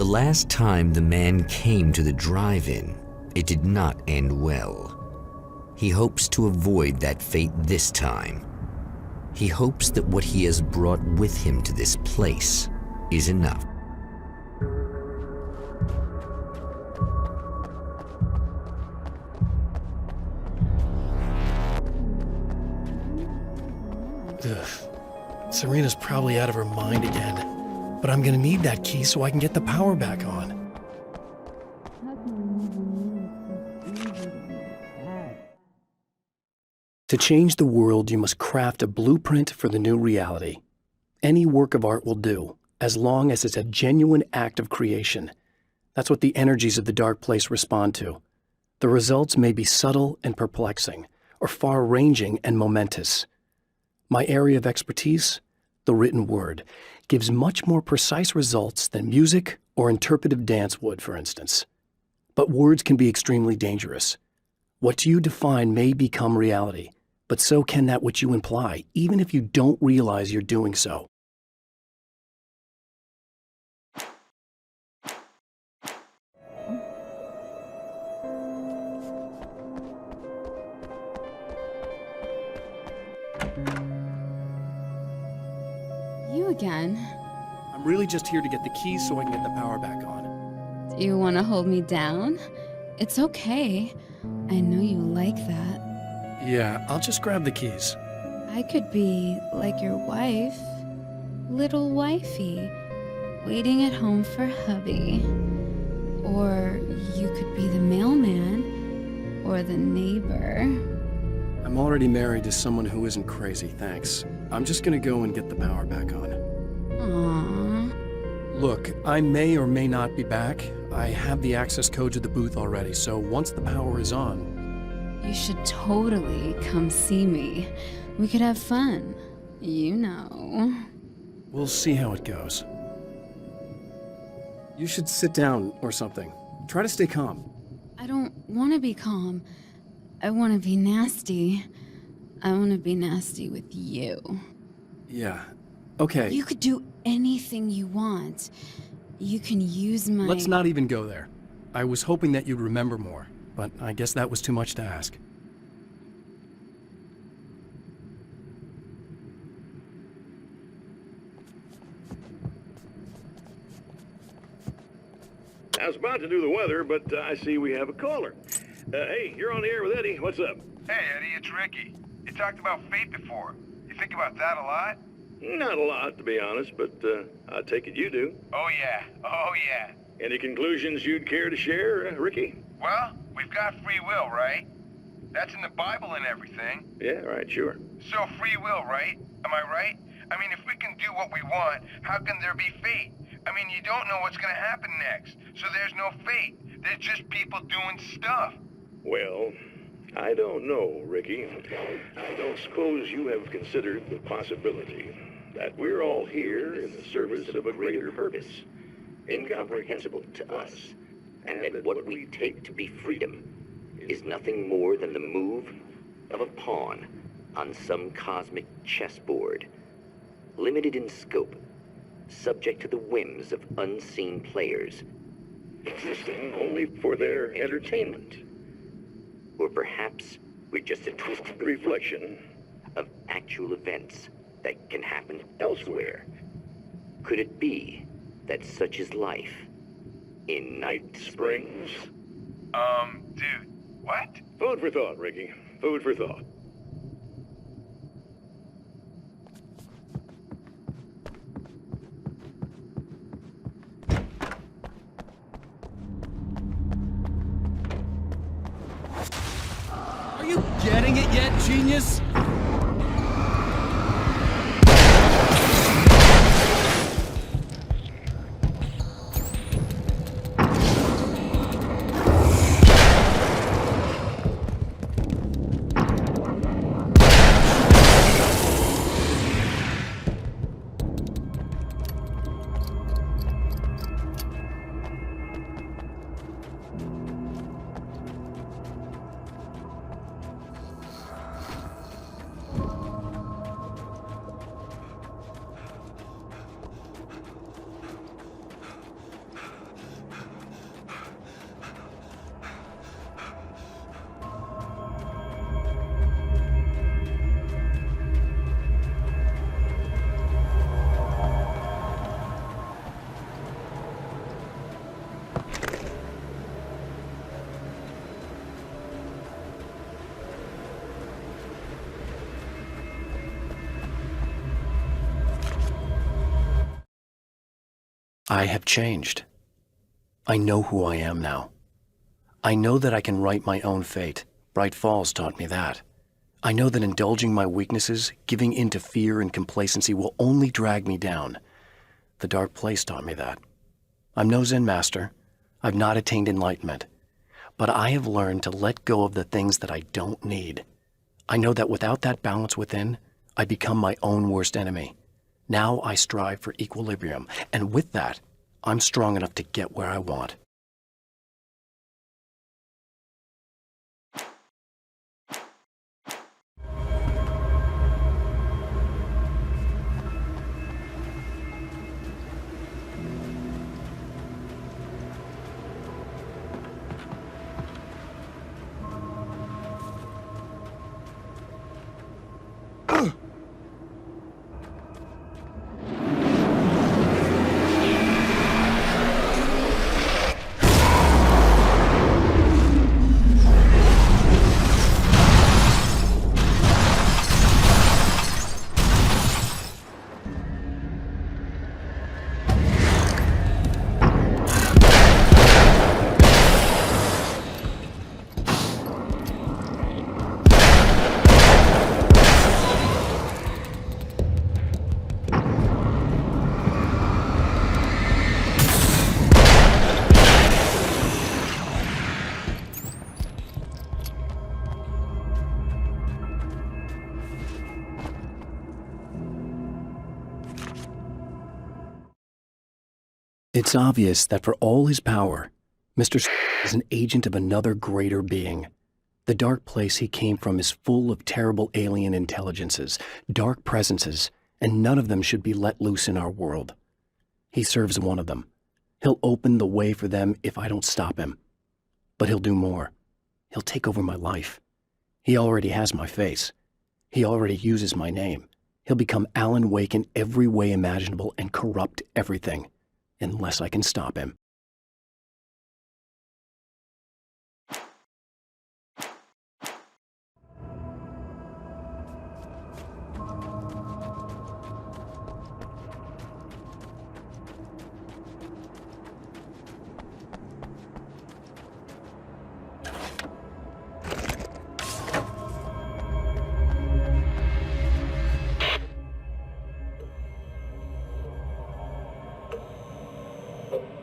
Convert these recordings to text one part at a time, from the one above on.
last time the man came to the drive-in, it did not end well. He hopes to avoid that fate this time. He hopes that what he has brought with him to this place is enough. Ugh. Serena's probably out of her mind again. But I'm gonna need that key so I can get the power back on. To change the world, you must craft a blueprint for the new reality. Any work of art will do, as long as it's a genuine act of creation. That's what the energies of the dark place respond to. The results may be subtle and perplexing, or far-ranging and momentous. My area of expertise, the written word, gives much more precise results than music or interpretive dance would, for instance. But words can be extremely dangerous. What you define may become reality, but so can that which you imply, even if you don't realize you're doing so. You again? I'm really just here to get the keys so I can get the power back on. Do you want to hold me down? It's okay. I know you like that. Yeah, I'll just grab the keys. I could be like your wife, little wifey, waiting at home for hubby. Or you could be the mailman, or the neighbor. I'm already married to someone who isn't crazy, thanks. I'm just gonna go and get the power back on. Aww. Look, I may or may not be back. I have the access code to the booth already, so once the power is on... You should totally come see me. We could have fun. You know. We'll see how it goes. You should sit down or something. Try to stay calm. I don't want to be calm. I want to be nasty. I want to be nasty with you. Yeah, okay. You could do anything you want. You can use my... Let's not even go there. I was hoping that you'd remember more, but I guess that was too much to ask. I was about to do the weather, but I see we have a caller. Hey, you're on the air with Eddie. What's up? Hey, Eddie, it's Ricky. You talked about fate before. You think about that a lot? Not a lot, to be honest, but I take it you do. Oh, yeah. Oh, yeah. Any conclusions you'd care to share, Ricky? Well, we've got free will, right? That's in the Bible and everything. Yeah, right, sure. So free will, right? Am I right? I mean, if we can do what we want, how can there be fate? I mean, you don't know what's gonna happen next, so there's no fate. There's just people doing stuff. Well, I don't know, Ricky. I don't suppose you have considered the possibility that we're all here in the service of a greater purpose, incomprehensible to us, and that what we take to be freedom is nothing more than the move of a pawn on some cosmic chessboard, limited in scope, subject to the whims of unseen players, existing only for their entertainment. Or perhaps we're just a twisted reflection of actual events that can happen elsewhere. Could it be that such is life in Night Springs? Dude, what? Food for thought, Ricky. Food for thought. Are you getting it yet, genius? I have changed. I know who I am now. I know that I can write my own fate. Bright Falls taught me that. I know that indulging my weaknesses, giving in to fear and complacency will only drag me down. The dark place taught me that. I'm no Zen master. I've not attained enlightenment. But I have learned to let go of the things that I don't need. I know that without that balance within, I become my own worst enemy. Now I strive for equilibrium, and with that, I'm strong enough to get where I want. It's obvious that for all his power, Mr. is an agent of another greater being. The dark place he came from is full of terrible alien intelligences, dark presences, and none of them should be let loose in our world. He serves one of them. He'll open the way for them if I don't stop him. But he'll do more. He'll take over my life. He already has my face. He already uses my name. He'll become Alan Wake in every way imaginable and corrupt everything. Unless I can stop him.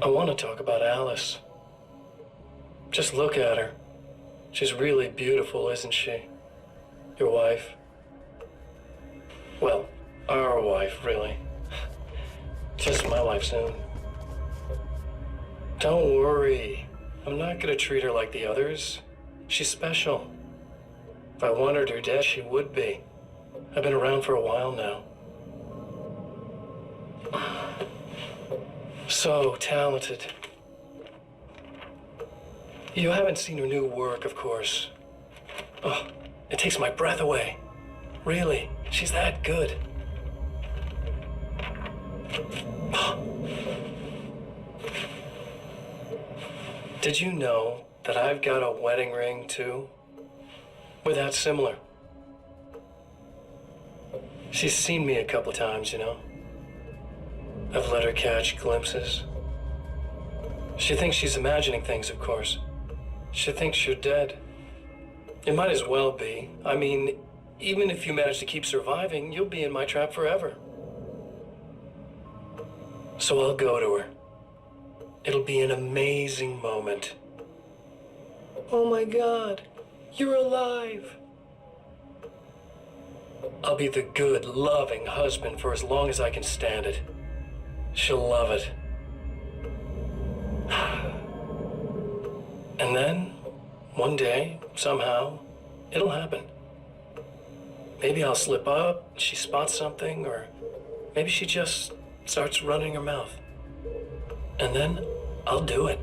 I want to talk about Alice. Just look at her. She's really beautiful, isn't she? Your wife. Well, our wife, really. Just my wife soon. Don't worry. I'm not gonna treat her like the others. She's special. If I wanted her dead, she would be. I've been around for a while now. So talented. You haven't seen her new work, of course. Oh, it takes my breath away. Really, she's that good. Did you know that I've got a wedding ring, too? We're that similar. She's seen me a couple times, you know. I've let her catch glimpses. She thinks she's imagining things, of course. She thinks you're dead. It might as well be. I mean, even if you manage to keep surviving, you'll be in my trap forever. So I'll go to her. It'll be an amazing moment. Oh my God, you're alive. I'll be the good, loving husband for as long as I can stand it. She'll love it. And then, one day, somehow, it'll happen. Maybe I'll slip up, she spots something, or maybe she just starts running her mouth. And then, I'll do it.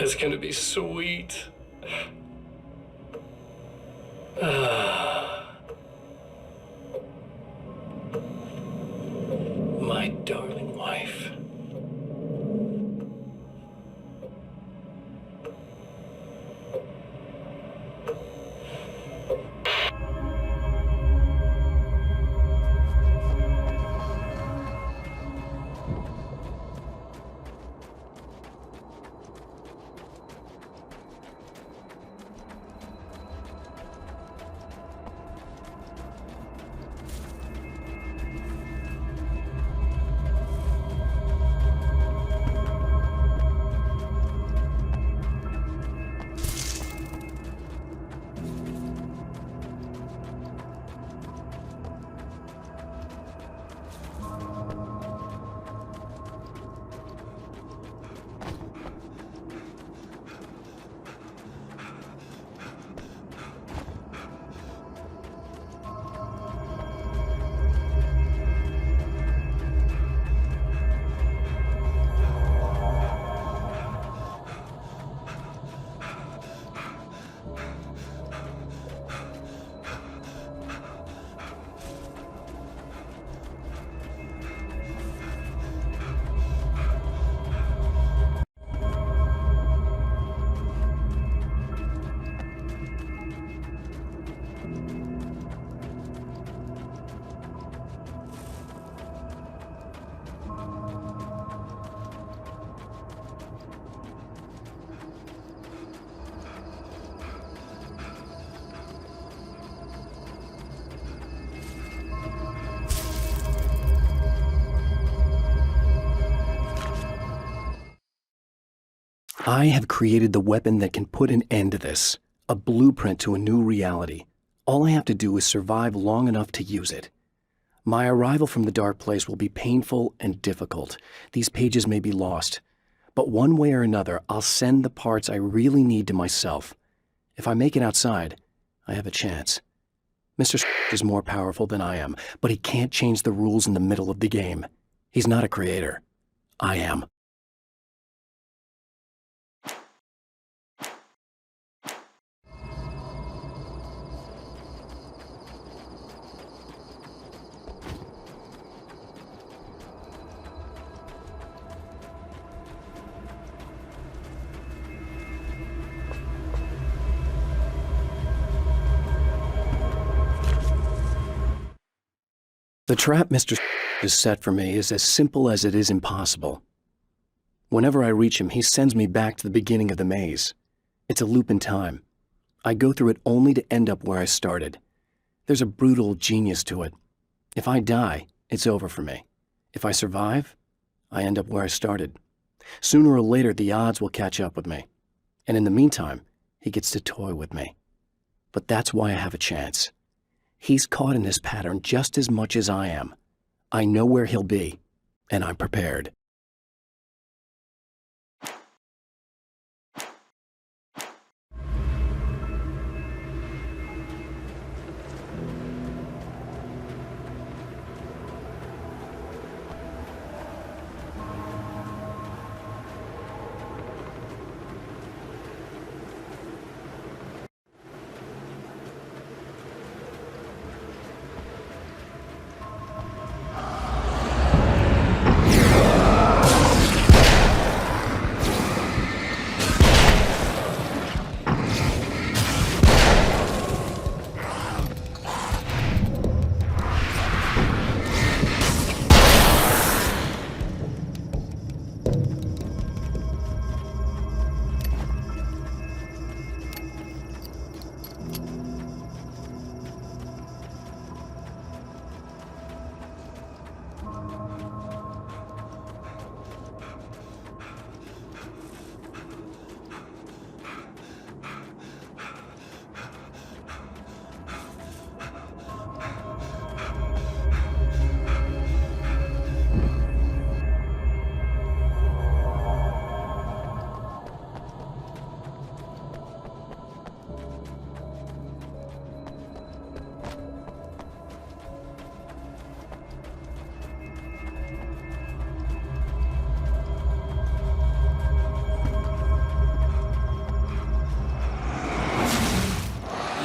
It's gonna be sweet. My darling wife. I have created the weapon that can put an end to this, a blueprint to a new reality. All I have to do is survive long enough to use it. My arrival from the dark place will be painful and difficult. These pages may be lost, but one way or another, I'll send the parts I really need to myself. If I make it outside, I have a chance. Mr. is more powerful than I am, but he can't change the rules in the middle of the game. He's not a creator. I am. The trap Mr. has set for me is as simple as it is impossible. Whenever I reach him, he sends me back to the beginning of the maze. It's a loop in time. I go through it only to end up where I started. There's a brutal genius to it. If I die, it's over for me. If I survive, I end up where I started. Sooner or later, the odds will catch up with me. And in the meantime, he gets to toy with me. But that's why I have a chance. He's caught in this pattern just as much as I am. I know where he'll be, and I'm prepared.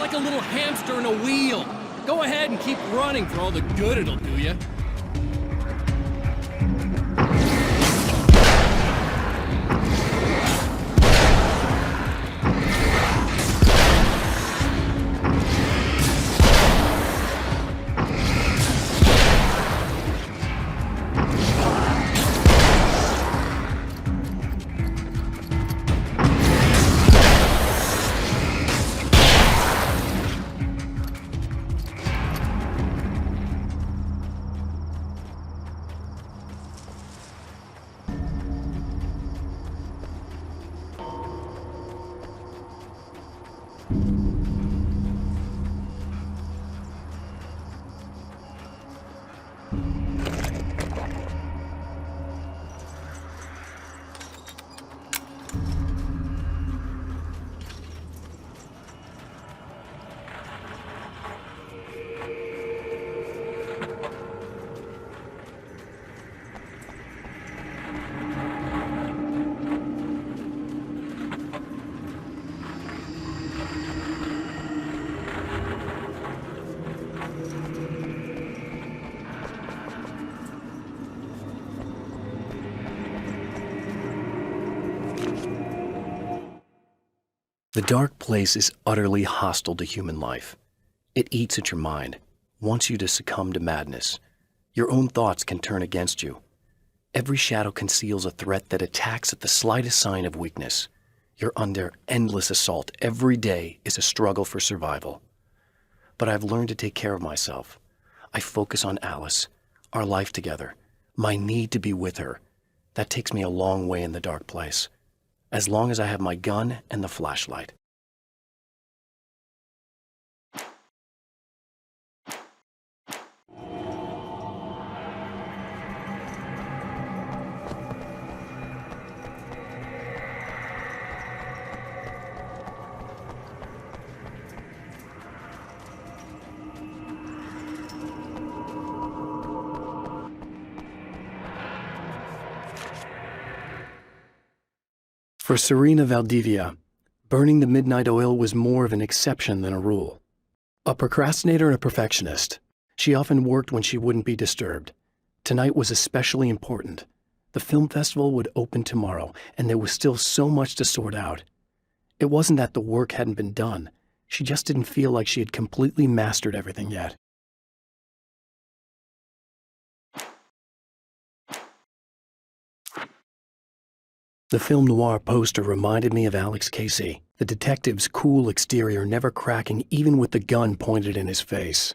A little hamster in a wheel. Go ahead and keep running for all the good it'll do you. The dark place is utterly hostile to human life. It eats at your mind, wants you to succumb to madness. Your own thoughts can turn against you. Every shadow conceals a threat that attacks at the slightest sign of weakness. You're under endless assault. Every day is a struggle for survival. But I've learned to take care of myself. I focus on Alice, our life together, my need to be with her. That takes me a long way in the dark place, as long as I have my gun and the flashlight. For Serena Valdivia, burning the midnight oil was more of an exception than a rule. A procrastinator and a perfectionist, she often worked when she wouldn't be disturbed. Tonight was especially important. The film festival would open tomorrow, and there was still so much to sort out. It wasn't that the work hadn't been done. She just didn't feel like she had completely mastered everything yet. The film noir poster reminded me of Alex Casey, the detective's cool exterior never cracking even with the gun pointed in his face.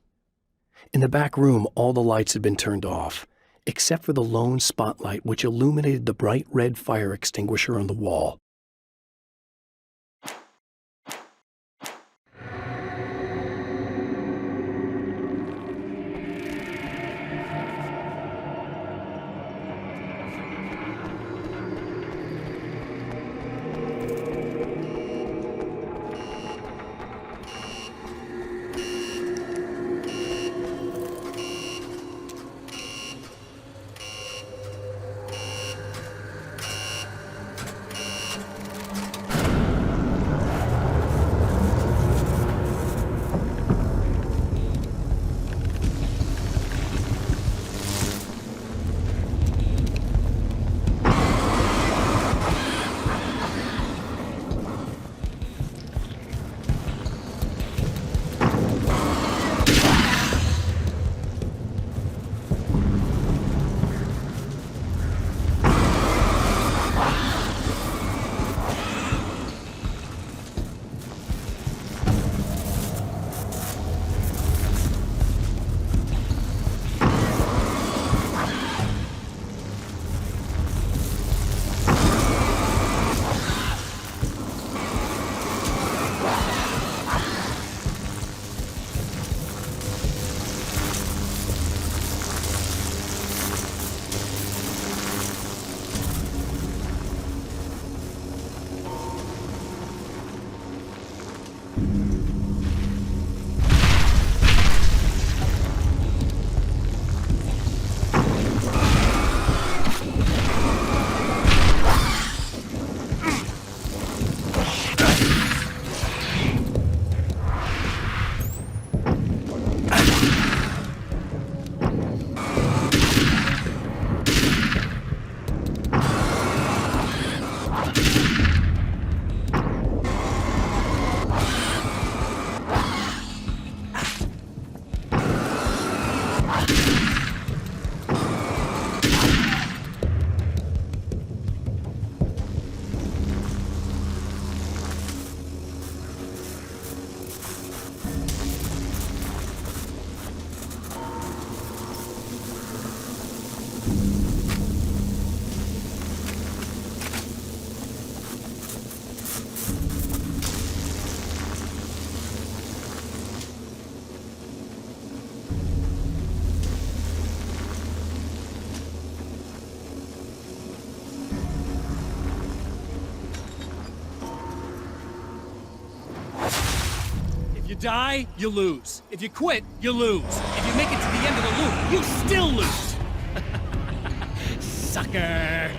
In the back room, all the lights had been turned off, except for the lone spotlight which illuminated the bright red fire extinguisher on the wall. Die, you lose. If you quit, you lose. If you make it to the end of the loop, you still lose. Sucker.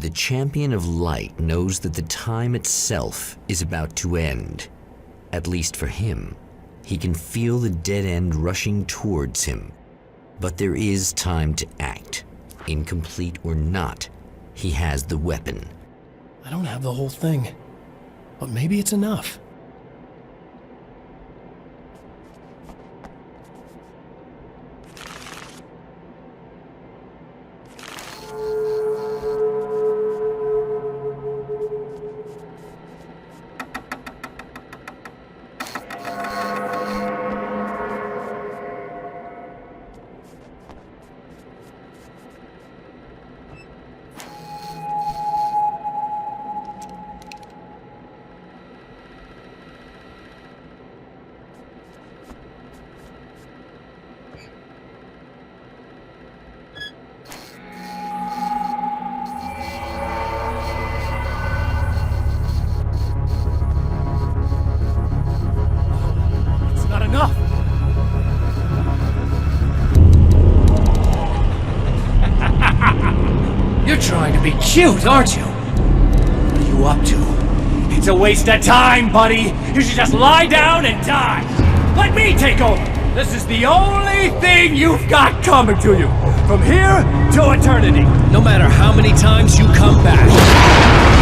The champion of light knows that the time itself is about to end. At least for him. He can feel the dead end rushing towards him. But there is time to act. Incomplete or not, he has the weapon. I don't have the whole thing, but maybe it's enough. Cute, aren't you? What are you up to? It's a waste of time, buddy. You should just lie down and die. Let me take over. This is the only thing you've got coming to you. From here to eternity. No matter how many times you come back.